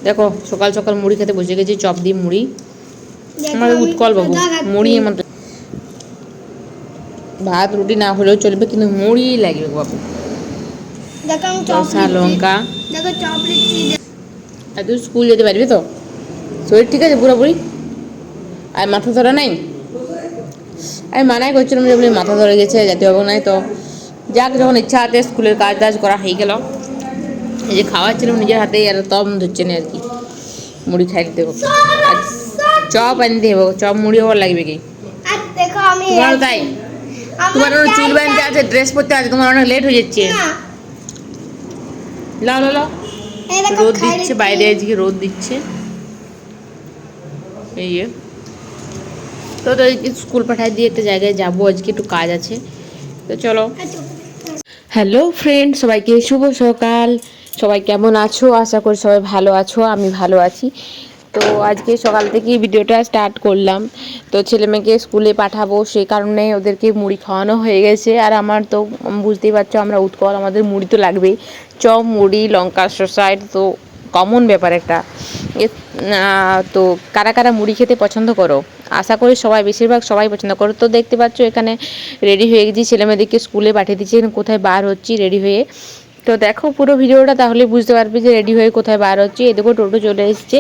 দেখো সকাল সকাল মুড়ি খেতে বসে গেছি, চপ দিয়ে মুড়ি। আমার উৎকল বাবু মুড়ি, আমার ভাত রুটি না হলেও চলবে, কিন্তু মুড়ি লাগবে বাবু। শসা লঙ্কা। আর তুই স্কুল যেতে পারবি তো? শরীর ঠিক আছে পুরোপুরি? আর মাথা ধরা নাই? আমি মানাই করছিলাম যে বলি মাথা ধরে গেছে, যেতে হবে নাই। তো যাক, যখন ইচ্ছা আছে স্কুলের কাজ টাজ করা হয়ে গেল। এই যে খাওয়াচ্ছিলাম নিজের হাতেই, আর তম ধরছে না আর কি। মুড়ি খাই দিতে হবে, আর চপ আনতে হবে। চপ মুড়ি আবার লাগবে কি? তোমারও তাই? তোমার চুল বানতে আছে, ড্রেস পরতে আছে, তোমার অনেক লেট হয়ে যাচ্ছে। লাও লাও লাও। রোদ দিচ্ছে বাইরে, আজকে রোদ দিচ্ছে। এই তো স্কুল পাঠাই দিয়ে একটা জায়গায় যাবো আজকে, একটু কাজ আছে। তো চলো। হ্যালো ফ্রেন্ড, সবাইকে শুভ সকাল। সবাই কেমন আছো? আশা করি সবাই ভালো আছো, আমি ভালো আছি। তো আজকে সকাল থেকে ভিডিওটা স্টার্ট করলাম। তো ছেলে মেয়েকে স্কুলে পাঠাবো, সেই কারণে ওদেরকে মুড়ি খাওয়ানো হয়ে গেছে। আর আমার তো বুঝতেই পারছো, আমরা উৎকল, আমাদের মুড়ি তো লাগবেই। চপ মুড়ি লঙ্কা শসা, এটা তো কমন ব্যাপার একটা। তো কারা কারা মুড়ি খেতে পছন্দ করো? আশা করি সবাই, বেশিরভাগ সবাই পছন্দ করো। তো দেখতে পাচ্ছ এখানে রেডি হয়ে গেছি, ছেলেমেয়েদেরকে স্কুলে পাঠিয়ে দিচ্ছি। কোথায় বার হচ্ছি রেডি হয়ে। তো দেখো পুরো ভিডিওটা, তাহলে বুঝতে পারবে যে রেডি হয়ে কোথায় বার হচ্ছি। এদিকে টোটো চলে এসছে,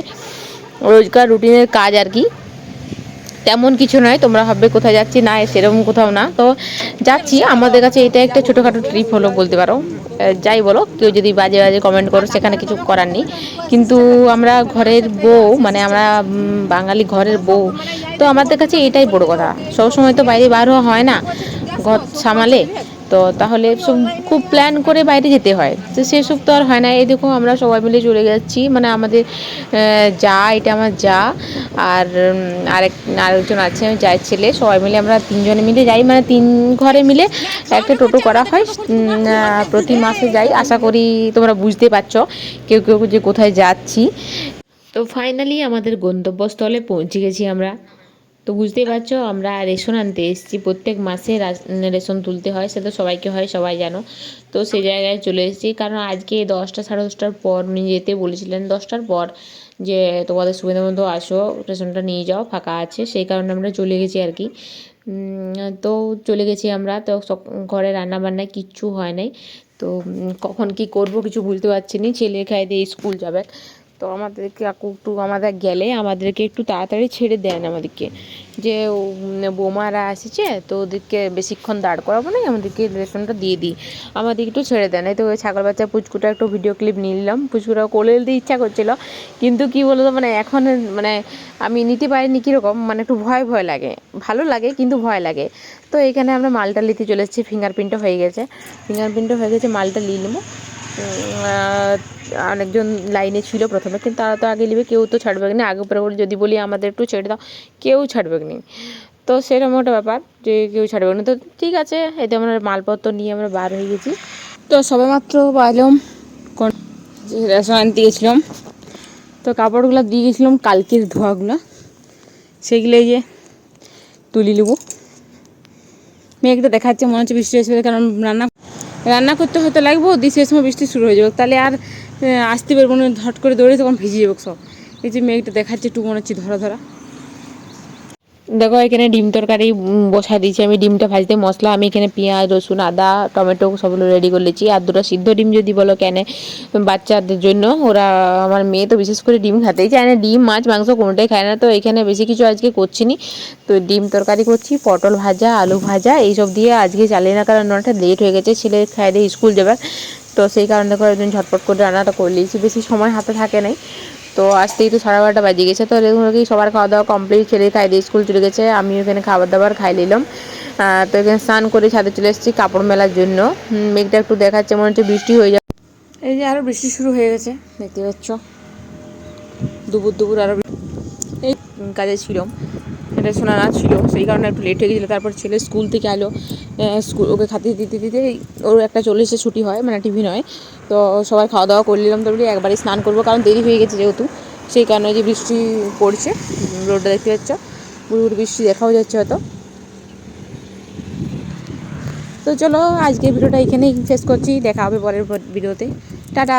রোজকার রুটিনের কাজ আর কি। তেমন কিছু নয়, তোমরা ভাববে কোথায় যাচ্ছি, না সেরকম কোথাও না। তো যাচ্ছি, আমাদের কাছে এটা একটা ছোটোখাটো ট্রিপ হলো বলতে পারো। যাই বলো, কেউ যদি বাজে বাজে কমেন্ট করো, সেখানে কিছু করার নেই। কিন্তু আমরা ঘরের বউ, মানে আমরা বাঙালি ঘরের বউ, তো আমাদের কাছে এটাই বড় কথা। সবসময় তো বাইরে বার হওয়া হয় না ঘর সামালে। তো তাহলে সব খুব প্ল্যান করে বাইরে যেতে হয়, তো সেসব তো আর হয় না। এই দেখো আমরা সবাই মিলে চলে যাচ্ছি, মানে আমাদের যা, এটা আমার যা, আর আরেকজন আছে আমি যাই ছেলে, সবাই মিলে আমরা তিনজনে মিলে যাই। মানে তিন ঘরে মিলে একটা টোটো করা হয়, প্রতি মাসে যাই। আশা করি তোমরা বুঝতে পারছো কেউ কেউ যে কোথায় যাচ্ছি। তো ফাইনালি আমাদের গন্তব্যস্থলে পৌঁছে গেছি আমরা। তো বুঝতেই পারছো, আমরা রেশন আনতে এসেছি। প্রত্যেক মাসে রেশন তুলতে হয়, সেটা সবাইকে হয়, সবাই জানো। তো সেই জায়গায় চলে এসেছি, কারণ আজকে 10টা সাড়ে 10টার পর উনি যেতে বলেছিলেন, 10টার পর, যে তোমাদের সুবিধা মতো আসো, রেশনটা নিয়ে যাও, ফাঁকা আছে। সেই কারণে আমরা চলে গেছি আর কি। তো চলে গেছি আমরা। তো ঘরে রান্নাবান্না কিচ্ছু হয় নাই। তো কখন কি করব কিছু বুঝতে পারছি না। ছেলে খাই দিয়ে স্কুল যাবে। তো আমাদেরকে একটু, আমাদের গেলে আমাদেরকে একটু তাড়াতাড়ি ছেড়ে দেন আমাদেরকে, যে বৌমারা এসেছে, তো ওদেরকে বেশিক্ষণ দাঁড় করাবো না, আমাদেরকে রেশনটা দিয়ে দিই, আমাদেরকে একটু ছেড়ে দেন। এই তো ওই ছাগল বাচ্চা পুচকুটা একটু ভিডিও ক্লিপ নিয়ে নিলাম। পুচকুটা কোলে দিতে ইচ্ছা করছিলো, কিন্তু কী বলতো, মানে এখন মানে আমি নিতে পারিনি। কীরকম মানে একটু ভয় ভয় লাগে, ভালো লাগে কিন্তু ভয় লাগে। তো এখানে আমরা মালটা নিতে চলে এসেছি, ফিঙ্গারপ্রিন্টও হয়ে গেছে, মালটা নিয়ে নেবো। অনেকজন লাইনে ছিল প্রথমে, কিন্তু তারা তো আগে নেবে, কেউ তো ছাড়বে না। আগে পরে করে যদি বলি আমাদের একটু ছেড়ে দাও, কেউ ছাড়বে না। তো সেরকম একটা ব্যাপার, যে কেউ ছাড়বে না। তো ঠিক আছে, এতে আমরা মালপত্র নিয়ে আমরা বার হয়ে গেছি। তো সবেমাত্র পাইলাম রেশন আনতে গেছিলাম। তো কাপড়গুলো দিয়ে গেছিলাম, কালকের ধোয়াগুলো, সেগুলো যে তুলি নেবো। মেঘটা দেখাচ্ছে, মনে হচ্ছে বৃষ্টি আসবে, কারণ রান্না করতে হয়তো লাগবো, দিয়ে সেই সময় বৃষ্টি শুরু হয়ে যাবে, তাহলে আর আসতে পারবো না। হট করে দৌড়ে তখন ভিজে যাবো সব। এই যে মেঘটা দেখাচ্ছে, একটু মনে হচ্ছে ধরা ধরা। দেখো এখানে ডিম তরকারি বসা দিয়েছি আমি। ডিমটা ভাজতে মশলা আমি এখানে পেঁয়াজ রসুন আদা টমেটো সবগুলো রেডি করে নিয়েছি। আর দুটো সিদ্ধ ডিম যদি বলো, কেন বাচ্চাদের জন্য, ওরা, আমার মেয়ে তো বিশেষ করে ডিম খেতেই চায় না, ডিম মাছ মাংস কোনোটাই খায় না। তো এখানে বেশি কিছু আজকে করছি নি। তো ডিম তরকারি করছি, পটল ভাজা আলু ভাজা এইসব দিয়ে আজকে চালিয়ে না, কারণ অনেকটা লেট হয়ে গেছে, ছেলে খাইয়ে দিয়ে স্কুল যাবে। তো সেই কারণে করে একদিন ঝটপট করে রান্নাটা করে নিয়েছি, বেশি সময় হাতে থাকে নাই। তো আসতেই তো 12:30 বাজে গেছে। তো এরকম কি সবার খাওয়া দাওয়া কমপ্লিট, ছেলে খাই দিয়ে স্কুল চলে গেছে, আমিও এখানে খাবার দাবার খাই নিলাম। তো এখানে স্নান করে ছাদে চলে এসেছি কাপড় মেলার জন্য। মেঘটা একটু দেখাচ্ছে, মনে হচ্ছে বৃষ্টি হয়ে যাবে। এই যে আরও বৃষ্টি শুরু হয়ে গেছে, দেখতে পাচ্ছ, দুপুর দুপুর আরও এই কাজে ছিলাম, এটা শোনা না ছিল, সেই কারণে একটু লেট হয়ে গেছিলো। তারপর ছেলে স্কুল থেকে এলো, ওকে খাতে দিতে দিতে ওর 1:40 ছুটি হয়, মানে টিফিন হয়। তো সবাই খাওয়া দাওয়া করে নিলাম, তারপরে একবারই স্নান করবো, কারণ দেরি হয়ে গেছে যেহেতু। সেই কারণে যে বৃষ্টি পড়ছে, রোডটা দেখতে পাচ্ছ, পুরো বৃষ্টি দেখাও যাচ্ছে হয়তো। তো চলো আজকের ভিডিওটা এখানেই শেষ করছি, দেখা হবে পরের ভিডিওতে। টাটা।